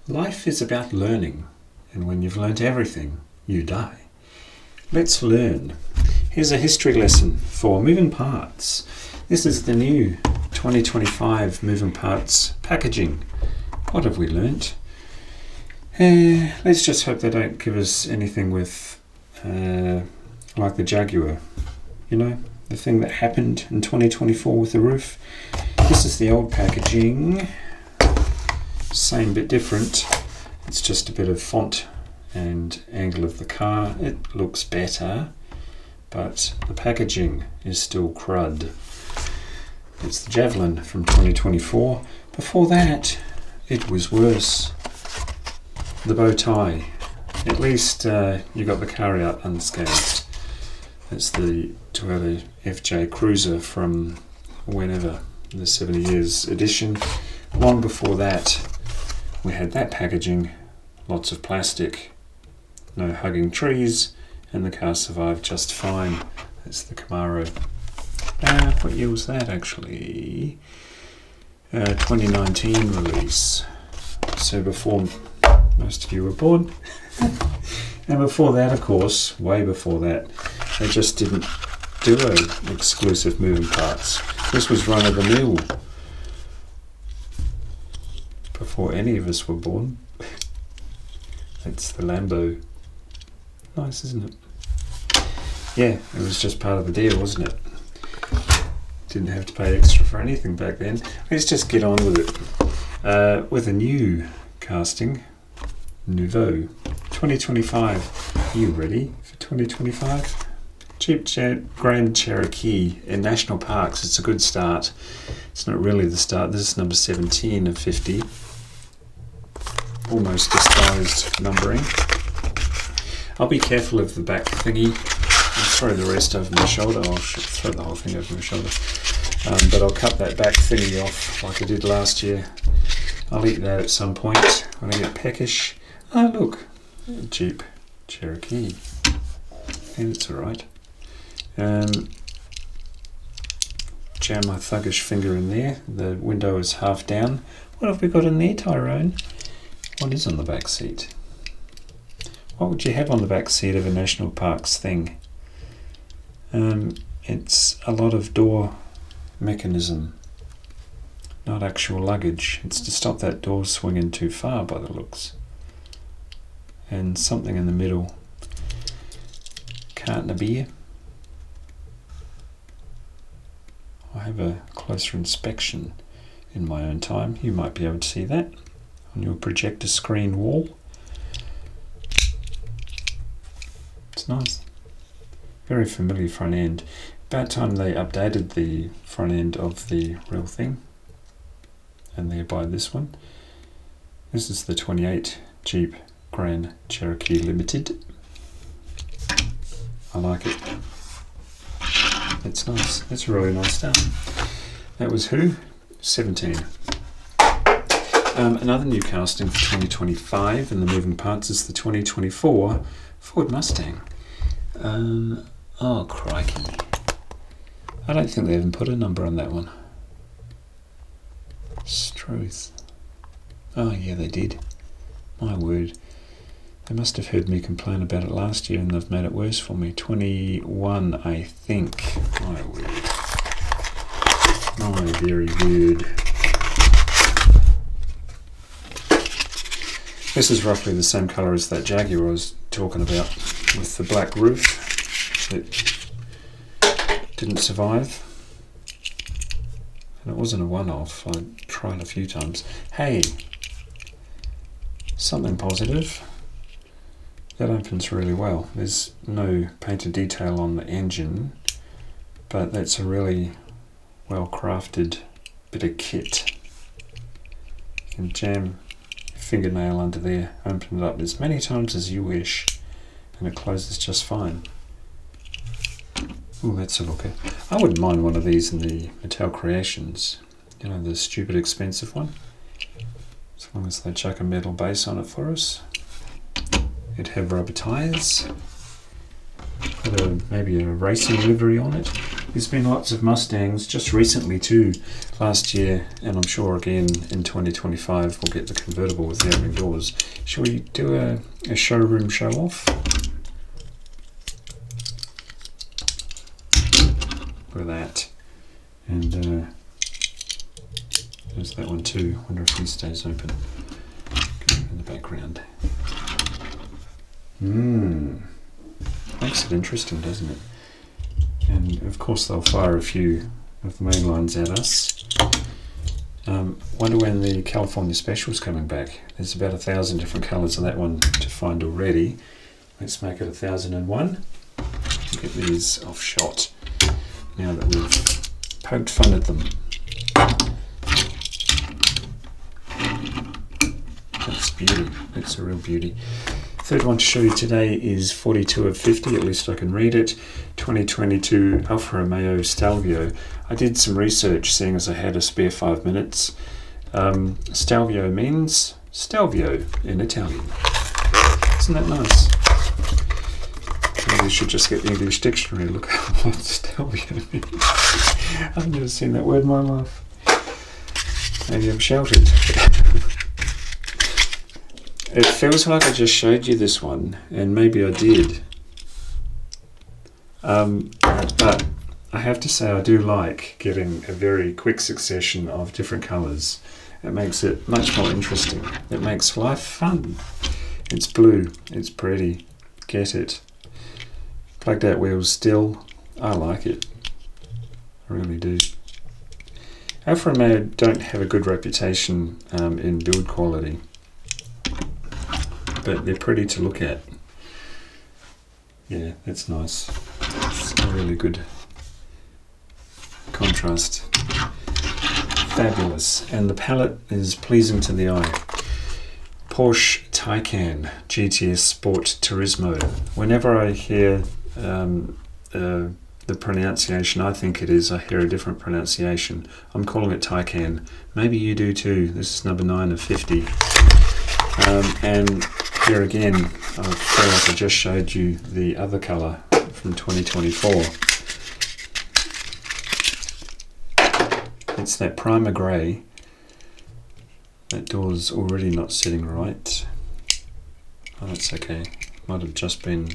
Life is about learning, and when you've learnt everything, you die. Let's learn. Here's a history lesson for moving parts. This is the new 2025 moving parts packaging. What have we learnt? Let's just hope they don't give us anything with, like the Jaguar. You know, the thing that happened in 2024 with the roof. This is the old packaging. Same bit different. It's just a bit of font and angle of the car. It looks better, but the packaging is still crud. It's the Javelin from 2024. Before that, it was worse. The bow tie. At least you got the car out unscathed. It's the Toyota FJ Cruiser from whenever, the 70 years edition. Long before that, we had that packaging, lots of plastic, no hugging trees, and the car survived just fine. That's the Camaro. What year was that actually? 2019 release. So before most of you were born. And before that, of course, way before that, they just didn't do exclusive moving parts. This was run of the mill. Before any of us were born. That's the Lambo. Nice, isn't it? Yeah, it was just part of the deal, wasn't it? Didn't have to pay extra for anything back then. Let's just get on with it. With a new casting, Nouveau, 2025. Are you ready for 2025? Jeep Grand Cherokee in national parks. It's a good start. It's not really the start. This is number 17 of 50. Almost disguised numbering. I'll be careful of the back thingy. I'll throw the rest over my shoulder. I'll throw the whole thing over my shoulder. But I'll cut that back thingy off like I did last year. I'll eat that at some point when I get peckish. Oh look, Jeep Cherokee. And it's alright. Jam my thuggish finger in there. The window is half down. What have we got in there, Tyrone? What is on the back seat? What would you have on the back seat of a national parks thing? It's a lot of door mechanism, not actual luggage. It's to stop that door swinging too far by the looks. And something in the middle. Carton of beer. I'll have a closer inspection in my own time. You might be able to see that on your projector screen wall. It's nice. Very familiar front end. About time they updated the front end of the real thing. And thereby this one. This is the 28 Jeep Grand Cherokee Limited. I like it. It's nice. It's a really nice start. That was who? 17. Another new casting for 2025 in the moving parts is the 2024 Ford Mustang. Oh crikey. I don't think they even put a number on that one. Struth. Oh yeah, they did. My word. They must have heard me complain about it last year and they've made it worse for me. 21, I think. My word. My very word. This is roughly the same colour as that Jaguar I was talking about with the black roof that didn't survive. And it wasn't a one-off. I tried a few times. Hey, something positive. That opens really well. There's no painted detail on the engine, but that's a really well crafted bit of kit. You can jam your fingernail under there, open it up as many times as you wish, and it closes just fine. Oh, that's a looker. I wouldn't mind one of these in the Mattel Creations, you know, the stupid expensive one, as long as they chuck a metal base on it for us. It'd have rubber tyres, put maybe a racing livery on it. There's been lots of Mustangs just recently too, last year, and I'm sure again in 2025 we'll get the convertible with the opening doors. Shall we do a showroom show off? Look at that. And there's that one too. Wonder if he stays open. Go in the background. Makes it interesting, doesn't it? And of course they'll fire a few of the main lines at us. Wonder when the California Special's coming back. There's about 1,000 different colours of that one to find already. Let's make it 1,001. Get these off shot now that we've poked fun at them. That's beauty. That's a real beauty. Third one to show you today is 42 of 50, at least I can read it. 2022 Alfa Romeo Stelvio. I did some research seeing as I had a spare 5 minutes. Stelvio means Stelvio in Italian. Isn't that nice? Maybe we should just get the English dictionary and look at what Stelvio means. I've never seen that word in my life. Maybe I'm sheltered. It feels like I just showed you this one, and maybe I did. But I have to say I do like getting a very quick succession of different colours. It makes it much more interesting. It makes life fun. It's blue, it's pretty, get it. Plugged out wheels still, I like it. I really do. Alfa Romeo don't have a good reputation in build quality, but they're pretty to look at. Yeah, that's nice. It's a really good contrast. Fabulous. And the palette is pleasing to the eye. Porsche Taycan GTS Sport Turismo. Whenever I hear the pronunciation I think it is, I hear a different pronunciation. I'm calling it Taycan. Maybe you do too. This is number 9 of 50. And here again, I feel like I just showed you the other colour from 2024. It's that primer grey. That door's already not sitting right. Oh, that's okay. Might have just been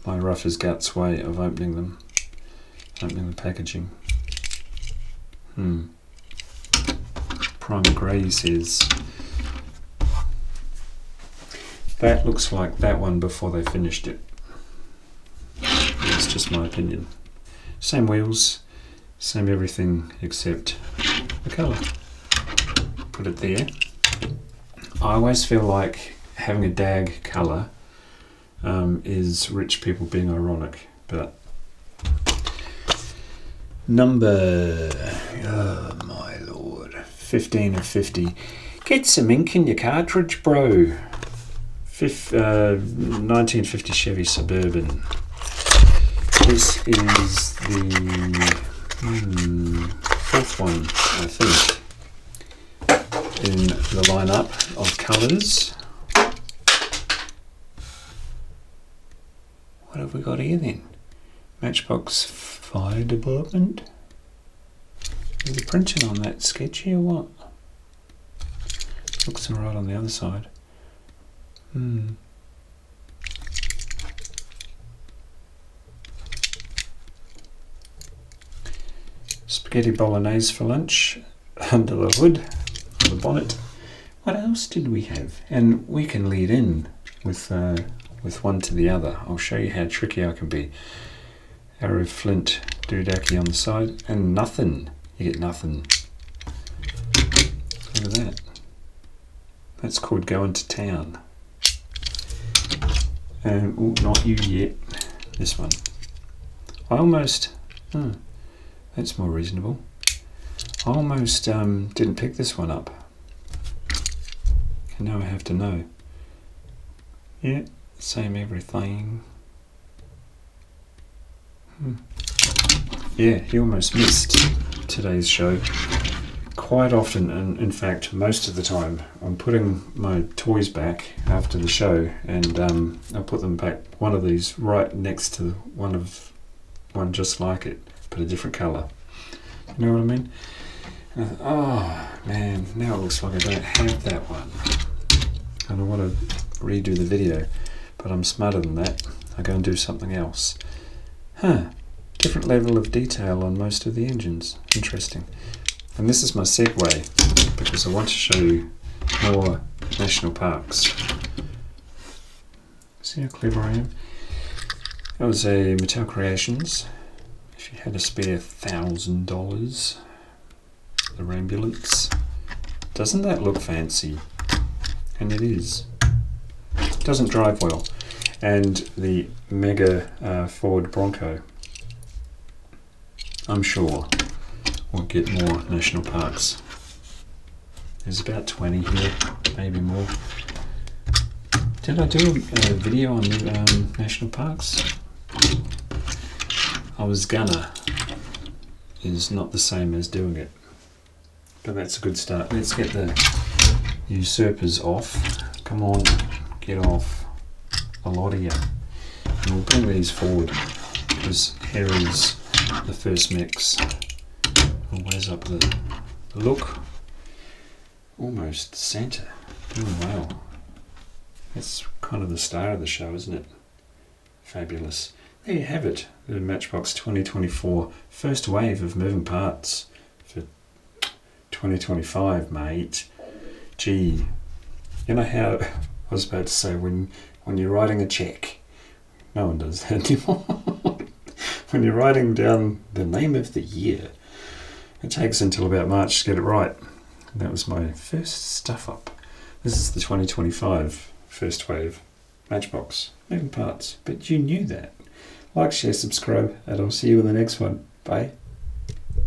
my rough as guts way of opening the packaging. Primer grey, he says. That looks like that one before they finished it. That's just my opinion. Same wheels, same everything except the colour. Put it there. I always feel like having a DAG colour is rich people being ironic, but number, oh my lord, 15 of 50. Get some ink in your cartridge, bro. 1950 Chevy Suburban. This is the fourth one, I think, in the lineup of colours. What have we got here then? Matchbox Fire Department? Is the printing on that sketchy or what? Looks alright on the other side. Spaghetti bolognese for lunch under the hood of the bonnet. What else did we have? And we can lead in with one to the other. I'll show you how tricky I can be. Arrow flint doodacky on the side, and nothing. You get nothing. Look at that. That's called going to town. And not you yet. This one. I almost. That's more reasonable. I almost didn't pick this one up. And now I have to know. Yeah, same everything. Yeah, you almost missed today's show. Quite often, and in fact most of the time, I'm putting my toys back after the show, and I'll put them back, one of these right next to one just like it. put a different colour. You know what I mean? And I thought, oh man, now it looks like I don't have that one. And I want to redo the video, but I'm smarter than that. I go and do something else. Different level of detail on most of the engines. Interesting. And this is my segue, because I want to show you more national parks. See how clever I am? That was a Mattel Creations. If you had a spare $1,000, the Rambulance. Doesn't that look fancy? And it is. Doesn't drive well. And the mega Ford Bronco. I'm sure we'll get more national parks. There's about 20 here, maybe more. Did I do a video on national parks? I was gonna. Is not the same as doing it. But that's a good start. Let's get the usurpers off. Come on, get off. A lot of you. And we'll bring these forward, because here is the first mix. Always up the look. Almost centre. Oh wow. That's kind of the star of the show, isn't it? Fabulous. There you have it. The Matchbox 2024 first wave of moving parts for 2025, mate. Gee. You know how I was about to say when you're writing a check, no one does that anymore. When you're writing down the name of the year, it takes until about March to get it right. That was my first stuff up. This is the 2025 first wave Matchbox moving parts. But you knew that. Like, share, subscribe, and I'll see you in the next one. Bye.